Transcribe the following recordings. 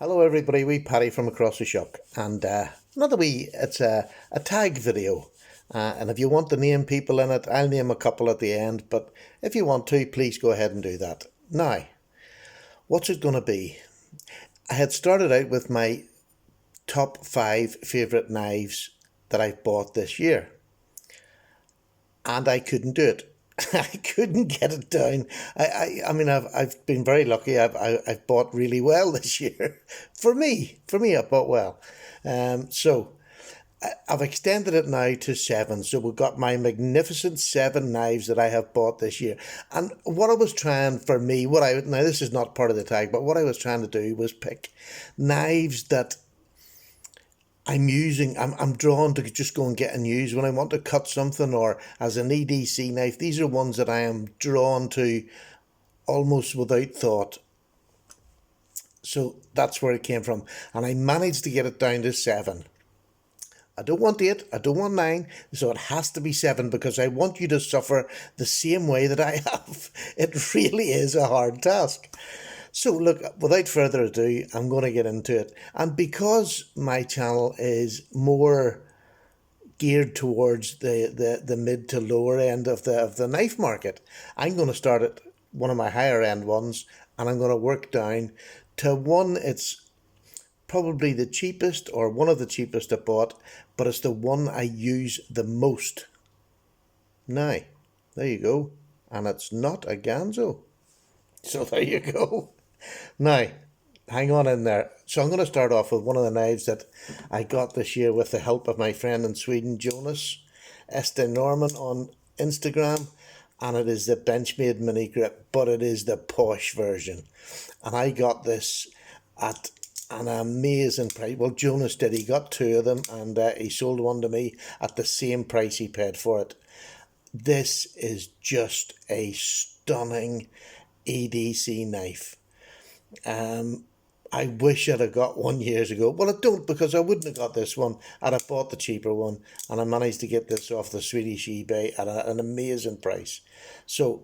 Hello everybody, wee Paddy from across the shop, and it's a tag video, and if you want to name people in it, I'll name a couple at the end, but if you want to, please go ahead and do that. Now, what's it going to be? I had started out with my top 5 favourite knives that I've bought this year, and I couldn't do it. I couldn't get it down. I mean, I've been very lucky. I've bought really well this year. For me, I bought well. So I've extended it now to 7. So we've got my magnificent 7 knives that I have bought this year. And what I was trying for me, now this is not part of the tag, but what I was trying to do was pick knives that I'm drawn to just go and get and use when I want to cut something, or as an EDC knife. These are ones that I am drawn to almost without thought. So that's where it came from. And I managed to get it down to 7. I don't want 8, I don't want 9, so it has to be 7 because I want you to suffer the same way that I have. It really is a hard task. So look, without further ado, I'm going to get into it. And because my channel is more geared towards the mid to lower end of the knife market, I'm going to start at one of my higher end ones, and I'm going to work down to one. It's probably the cheapest, or one of the cheapest I bought, but it's the one I use the most. Now, there you go. And it's not a Ganzo. So there you go. Now, hang on in there. So I'm going to start off with one of the knives that I got this year with the help of my friend in Sweden, Jonas Este Norman on Instagram. And it is the Benchmade mini grip, but it is the posh version. And I got this at an amazing price. Well, Jonas did. He got 2 of them, and he sold one to me at the same price he paid for it. This is just a stunning EDC knife. I wish I'd have got one years ago. Well, I don't, because I wouldn't have got this one. I'd have bought the cheaper one, and I managed to get this off the Swedish eBay at an amazing price. So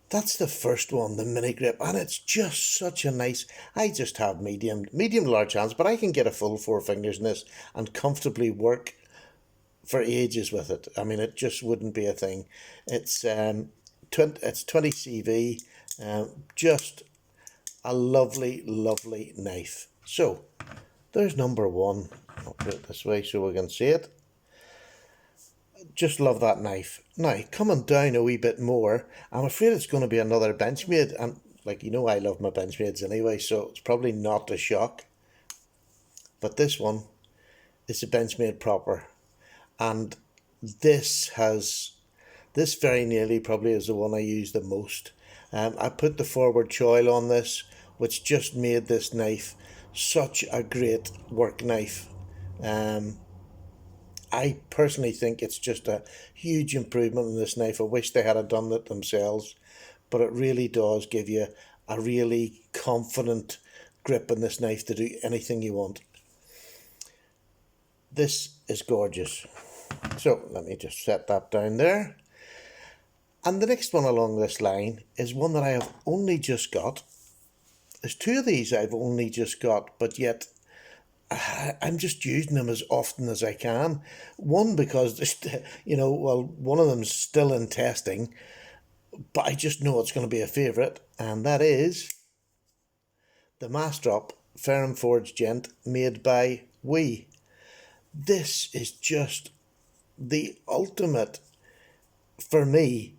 that's the first one, the mini grip, and it's just such a nice. I just have medium large hands, but I can get a full 4 fingers in this and comfortably work for ages with it. I mean, it just wouldn't be a thing. It's 20 CV, just a lovely, lovely knife. So there's number 1. I'll put it this way so we can see it. Just love that knife. Now, coming down a wee bit more, I'm afraid it's going to be another Benchmade, and I love my Benchmades anyway, so it's probably not a shock. But this one is a Benchmade proper, and this very nearly probably is the one I use the most. I put the forward choil on this, which just made this knife such a great work knife. I personally think it's just a huge improvement in this knife. I wish they had done it themselves, but it really does give you a really confident grip in this knife to do anything you want. This is gorgeous. So let me just set that down there. And the next one along this line is one that I have only just got. There's 2 of these I've only just got, but yet I'm just using them as often as I can. One, because one of them's still in testing, but I just know it's going to be a favourite, and that is the Mastrop Ferrum Forged Gent, made by We. This is just the ultimate for me.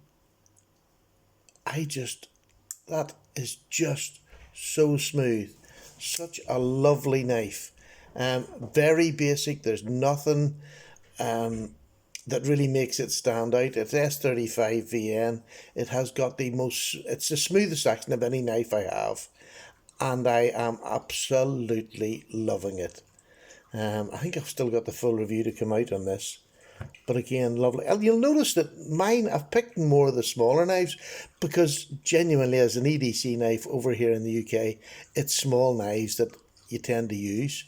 That is just so smooth. Such a lovely knife. Very basic. There's nothing that really makes it stand out. It's S35 VN. It has got it's the smoothest action of any knife I have, and I am absolutely loving it. I think I've still got the full review to come out on this. But again, lovely. And you'll notice that mine, I've picked more of the smaller knives because genuinely, as an EDC knife over here in the UK, it's small knives that you tend to use.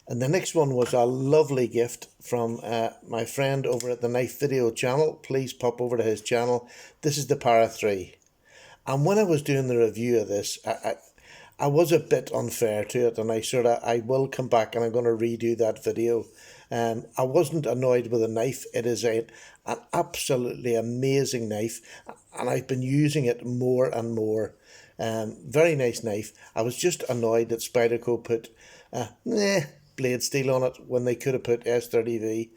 And the next one was a lovely gift from my friend over at the Knife Video channel. Please pop over to his channel. This is the Para 3. And when I was doing the review of this, I was a bit unfair to it, and I will come back and I'm going to redo that video. I wasn't annoyed with the knife. It is an absolutely amazing knife, and I've been using it more and more. Very nice knife. I was just annoyed that Spyderco put blade steel on it when they could have put S30V.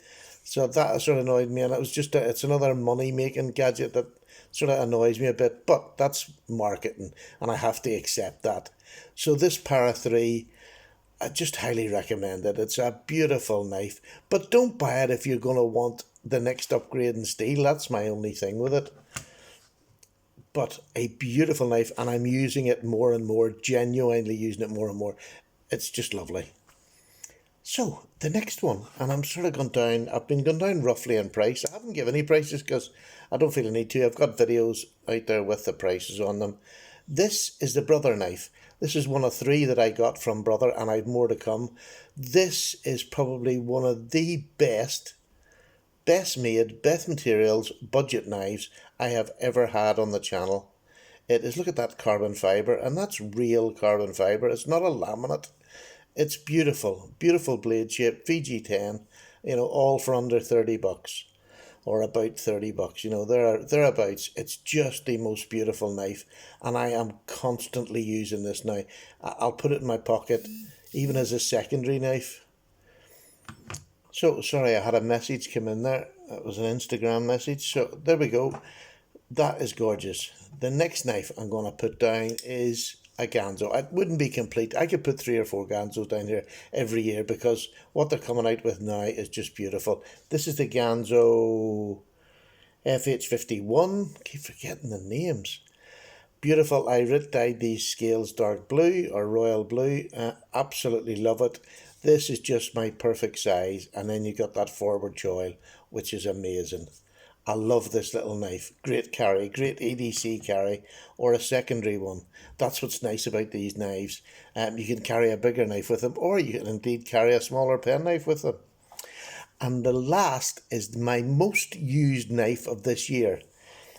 So that sort of annoyed me, and it's another money making gadget that sort of annoys me a bit, but that's marketing, and I have to accept that. So this Para 3, I just highly recommend it. It's a beautiful knife, but don't buy it if you're going to want the next upgrade in steel. That's my only thing with it. But a beautiful knife, and I'm using it more and more, genuinely using it more and more. It's just lovely. So the next one, and I'm sort of gone down, I've been gone down roughly in price. I haven't given any prices because I don't feel I need to. I've got videos out there with the prices on them. This is the Brother knife. This is one of 3 that I got from Brother, and I've more to come. This is probably one of the best made, best materials, budget knives I have ever had on the channel. It is, look at that carbon fibre, and that's real carbon fibre. It's not a laminate. It's beautiful, beautiful blade shape, VG10, all for under 30 bucks or about 30 bucks, thereabouts. It's just the most beautiful knife, and I am constantly using this now. I'll put it in my pocket, even as a secondary knife. So, sorry, I had a message come in there. It was an Instagram message. So, there we go. That is gorgeous. The next knife I'm going to put down is a Ganzo. It wouldn't be complete. I could put 3 or 4 Ganzos down here every year because what they're coming out with now is just beautiful. This is the Ganzo FH51. I keep forgetting the names. Beautiful. I dyed these scales dark blue or royal blue. Absolutely love it. This is just my perfect size, and then you got that forward choil, which is amazing. I love this little knife. Great carry, great EDC carry, or a secondary one. That's what's nice about these knives. You can carry a bigger knife with them, or you can indeed carry a smaller penknife with them. And the last is my most used knife of this year.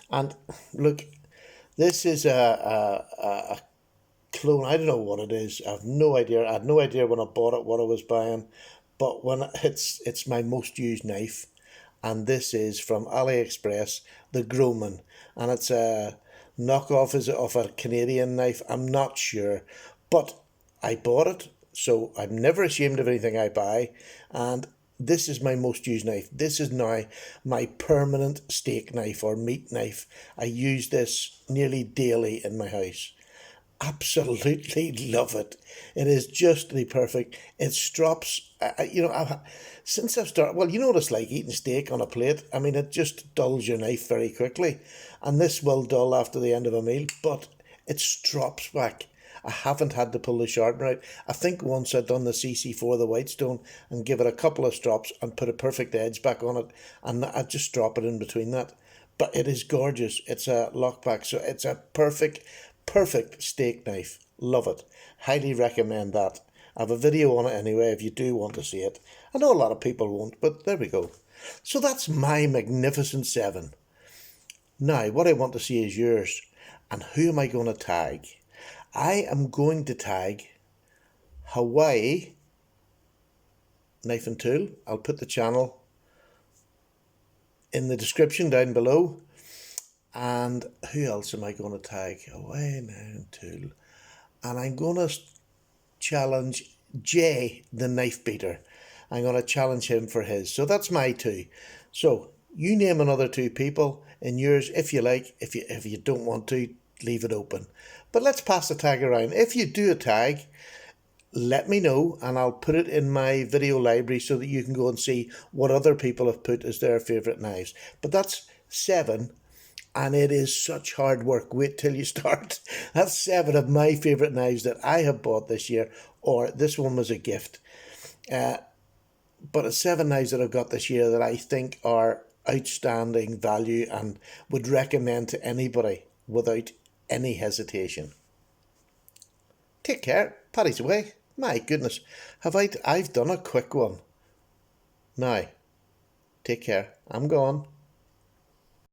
And look, this is a clone. I don't know what it is. I have no idea. I had no idea when I bought it what I was buying, but when it's my most used knife, and this is from AliExpress, the Gruman, and it's a knockoff of a Canadian knife. I'm not sure, but I bought it, so I'm never ashamed of anything I buy, and this is my most used knife. This is now my permanent steak knife or meat knife. I use this nearly daily in my house. Absolutely love it. It is just the perfect. It strops. Since I've started, well, you know what it's like eating steak on a plate. I mean, it just dulls your knife very quickly, and this will dull after the end of a meal. But it strops back. I haven't had to pull the sharpener out. I think once I'd done the CC4, the Whitestone, and give it a couple of strops and put a perfect edge back on it, and I just drop it in between that. But it is gorgeous. It's a lockback, so it's a perfect steak knife. Love it. Highly recommend that. I have a video on it anyway if you do want to see it. I know a lot of people won't, but there we go. So that's my magnificent 7. Now, what I want to see is yours. And who am I going to tag? I am going to tag Hawaii Knife and Tool. I'll put the channel in the description down below. And who else am I going to tag? Hawaii Knife and Tool. And I'm going to challenge Jay, the knife beater. I'm going to challenge him for his. So that's my 2. So you name another 2 people in yours if you like. If you don't want to, leave it open. But let's pass the tag around. If you do a tag, let me know and I'll put it in my video library so that you can go and see what other people have put as their favourite knives. But that's 7. And it is such hard work. Wait till you start. That's 7 of my favourite knives that I have bought this year, or this one was a gift. But it's 7 knives that I've got this year that I think are outstanding value and would recommend to anybody without any hesitation. Take care. Paddy's away. My goodness. I've done a quick one. Now, take care. I'm gone.